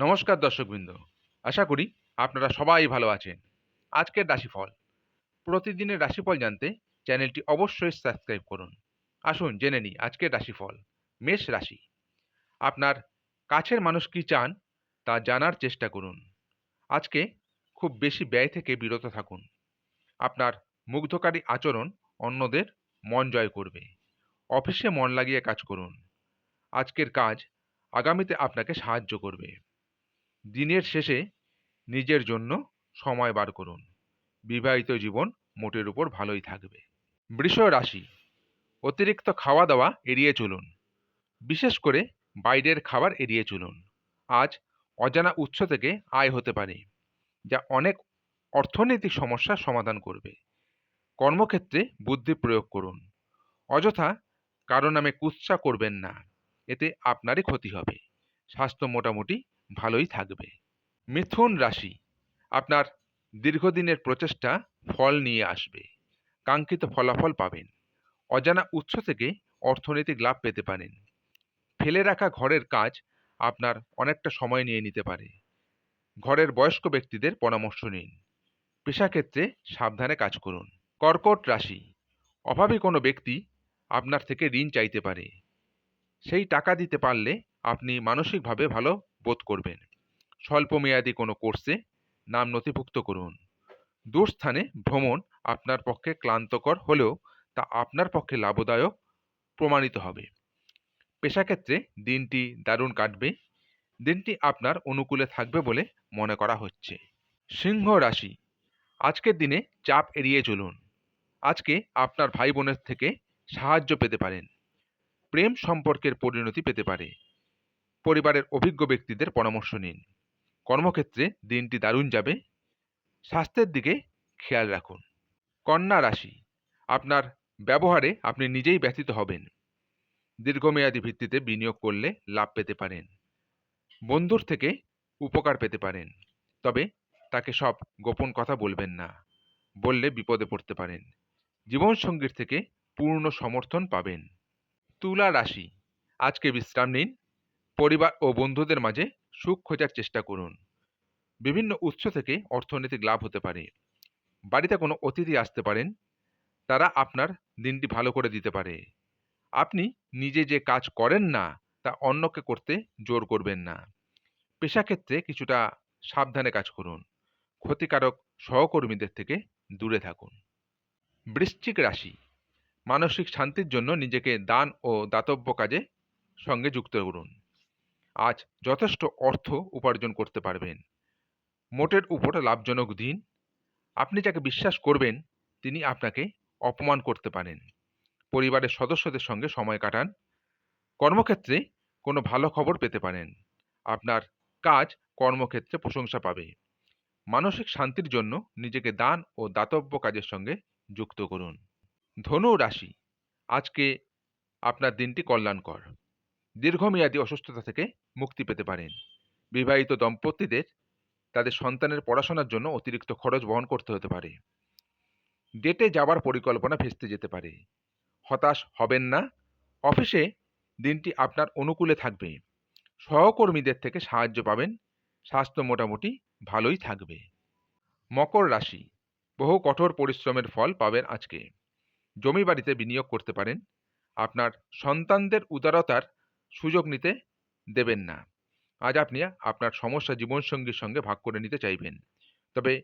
নমস্কার দর্শকবৃন্দ। আশা করি আপনারা সবাই ভালো আছেন। আজকের রাশিফল। প্রতিদিনের রাশিফল জানতে চ্যানেলটি অবশ্যই সাবস্ক্রাইব করুন। আসুন জেনে নিই আজকের রাশিফল। মেষ রাশি। আপনার কাছের মানুষ কি চান তা জানার চেষ্টা করুন। আজকে খুব বেশি ব্যয় থেকে বিরত থাকুন। আপনার মুগ্ধকারী আচরণ অন্যদের মন জয় করবে। অফিসে মন লাগিয়ে কাজ করুন। আজকের কাজ আগামীতে আপনাকে সাহায্য করবে। দিনের শেষে নিজের জন্য সময় বার করুন। বিবাহিত জীবন মোটের উপর ভালোই থাকবে। বৃষ রাশি। অতিরিক্ত খাওয়া দাওয়া এড়িয়ে চলুন। বিশেষ করে বাইরের খাবার এড়িয়ে চলুন। আজ অজানা উৎস থেকে আয় হতে পারে, যা অনেক অর্থনৈতিক সমস্যার সমাধান করবে। কর্মক্ষেত্রে বুদ্ধি প্রয়োগ করুন। অযথা কারো নামে কুৎসা করবেন না, এতে আপনারই ক্ষতি হবে। স্বাস্থ্য মোটামুটি ভালোই থাকবে। মিথুন রাশি। আপনার দীর্ঘদিনের প্রচেষ্টা ফল নিয়ে আসবে। কাঙ্ক্ষিত ফলাফল পাবেন। অজানা উৎস থেকে অর্থনৈতিক লাভ পেতে পারেন। ফেলে রাখা ঘরের কাজ আপনার অনেকটা সময় নিয়ে নিতে পারে। ঘরের বয়স্ক ব্যক্তিদের পরামর্শ নিন। পেশাক্ষেত্রে সাবধানে কাজ করুন। কর্কট রাশি। অভাবী কোনো ব্যক্তি আপনার থেকে ঋণ চাইতে পারে। সেই টাকা দিতে পারলে আপনি মানসিকভাবে ভালো বোধ করবেন। স্বল্পমেয়াদী কোনো কোর্সে নাম নথিভুক্ত করুন। দূরস্থানে ভ্রমণ আপনার পক্ষে ক্লান্তকর হলেও তা আপনার পক্ষে লাভদায়ক প্রমাণিত হবে। পেশাক্ষেত্রে দিনটি দারুণ কাটবে। দিনটি আপনার অনুকূলে থাকবে বলে মনে করা হচ্ছে। সিংহ রাশি। আজকের দিনে চাপ এড়িয়ে চলুন। আজকে আপনার ভাই বোনের থেকে সাহায্য পেতে পারেন। প্রেম সম্পর্কের পরিণতি পেতে পারে। পরিবারের অভিজ্ঞ ব্যক্তিদের পরামর্শ নিন। কর্মক্ষেত্রে দিনটি দারুণ যাবে। স্বাস্থ্যের দিকে খেয়াল রাখুন। কন্যা রাশি। আপনার ব্যবহারে আপনি নিজেই ব্যথিত হবেন। দীর্ঘমেয়াদী ভিত্তিতে বিনিয়োগ করলে লাভ পেতে পারেন। বন্ধুর থেকে উপকার পেতে পারেন, তবে তাকে সব গোপন কথা বলবেন না। বললে বিপদে পড়তে পারেন। জীবনসঙ্গীর থেকে পূর্ণ সমর্থন পাবেন। তুলা রাশি। আজকে বিশ্রাম নিন। পরিবার ও বন্ধুদের মাঝে সুখ খোঁজার চেষ্টা করুন। বিভিন্ন উৎস থেকে অর্থনৈতিক লাভ হতে পারে। বাড়িতে কোনো অতিথি আসতে পারেন, তারা আপনার দিনটি ভালো করে দিতে পারে। আপনি নিজে যে কাজ করেন না তা অন্যকে করতে জোর করবেন না। পেশাক্ষেত্রে কিছুটা সাবধানে কাজ করুন। ক্ষতিকারক সহকর্মীদের থেকে দূরে থাকুন। বৃশ্চিক রাশি। মানসিক শান্তির জন্য নিজেকে দান ও দাতব্য কাজে সঙ্গে যুক্ত করুন। আজ যথেষ্ট অর্থ উপার্জন করতে পারবেন। মোটের উপর লাভজনক দিন। আপনি যাকে বিশ্বাস করবেন তিনি আপনাকে অপমান করতে পারেন। পরিবারের সদস্যদের সঙ্গে সময় কাটান। কর্মক্ষেত্রে কোনো ভালো খবর পেতে পারেন। আপনার কাজ কর্মক্ষেত্রে প্রশংসা পাবে। মানসিক শান্তির জন্য নিজেকে দান ও দাতব্য কাজের সঙ্গে যুক্ত করুন। ধনু রাশি। আজকে আপনার দিনটি কল্যাণকর। দীর্ঘমেয়াদী অসুস্থতা থেকে মুক্তি পেতে পারেন। বিবাহিত দম্পতিদের তাদের সন্তানের পড়াশোনার জন্য অতিরিক্ত খরচ বহন করতে হতে পারে। ডেটে যাওয়ার পরিকল্পনা ভেস্তে যেতে পারে। হতাশ হবেন না। অফিসে দিনটি আপনার অনুকূলে থাকবে। সহকর্মীদের থেকে সাহায্য পাবেন। স্বাস্থ্য মোটামুটি ভালোই থাকবে। মকর রাশি। বহু কঠোর পরিশ্রমের ফল পাবেন আজকে। জমি বাড়িতে বিনিয়োগ করতে পারেন। আপনার সন্তানদের উদারতার সুযোগ নিতে দেবেন না। আজ আপনি আপনার সমস্যা জীবনসঙ্গীর সঙ্গে ভাগ করে নিতে চাইবেন, তবে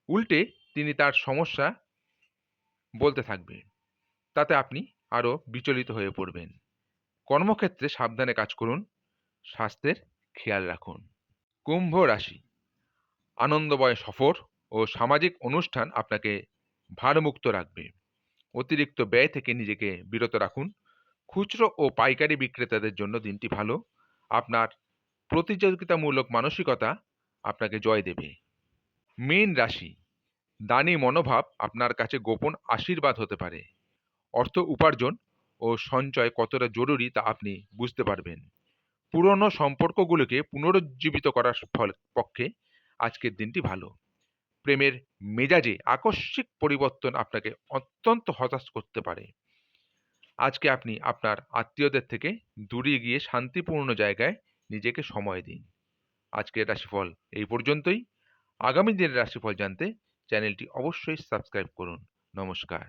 উল্টে তিনি তার সমস্যা বলতে থাকবে। তাতে আপনি আরও বিচলিত হয়ে পড়বেন। কর্মক্ষেত্রে সাবধানে কাজ করুন। স্বাস্থ্যের খেয়াল রাখুন। কুম্ভ রাশি। আনন্দময় সফর ও সামাজিক অনুষ্ঠান আপনাকে ভারমুক্ত রাখবে। অতিরিক্ত ব্যয় থেকে নিজেকে বিরত রাখুন। খুচরো ও পাইকারি বিক্রেতাদের জন্য দিনটি ভালো। আপনার প্রতিযোগিতামূলক মানসিকতা আপনাকে জয় দেবে। মীন রাশি। দানী মনোভাব আপনার কাছে গোপন আশীর্বাদ হতে পারে। অর্থ উপার্জন ও সঞ্চয় কতটা জরুরি তা আপনি বুঝতে পারবেন। পুরনো সম্পর্কগুলোকে পুনরুজ্জীবিত করার পক্ষে আজকের দিনটি ভালো। প্রেমের মেজাজে আকস্মিক পরিবর্তন আপনাকে অত্যন্ত হতাশ করতে পারে। আজকে আপনি আপনার আত্মীয়দের থেকে দূরে গিয়ে শান্তিপূর্ণ জায়গায় নিজেকে সময় দিন। আজকের রাশিফল এই পর্যন্তই। আগামী দিনের রাশিফল জানতে চ্যানেলটি অবশ্যই সাবস্ক্রাইব করুন। নমস্কার।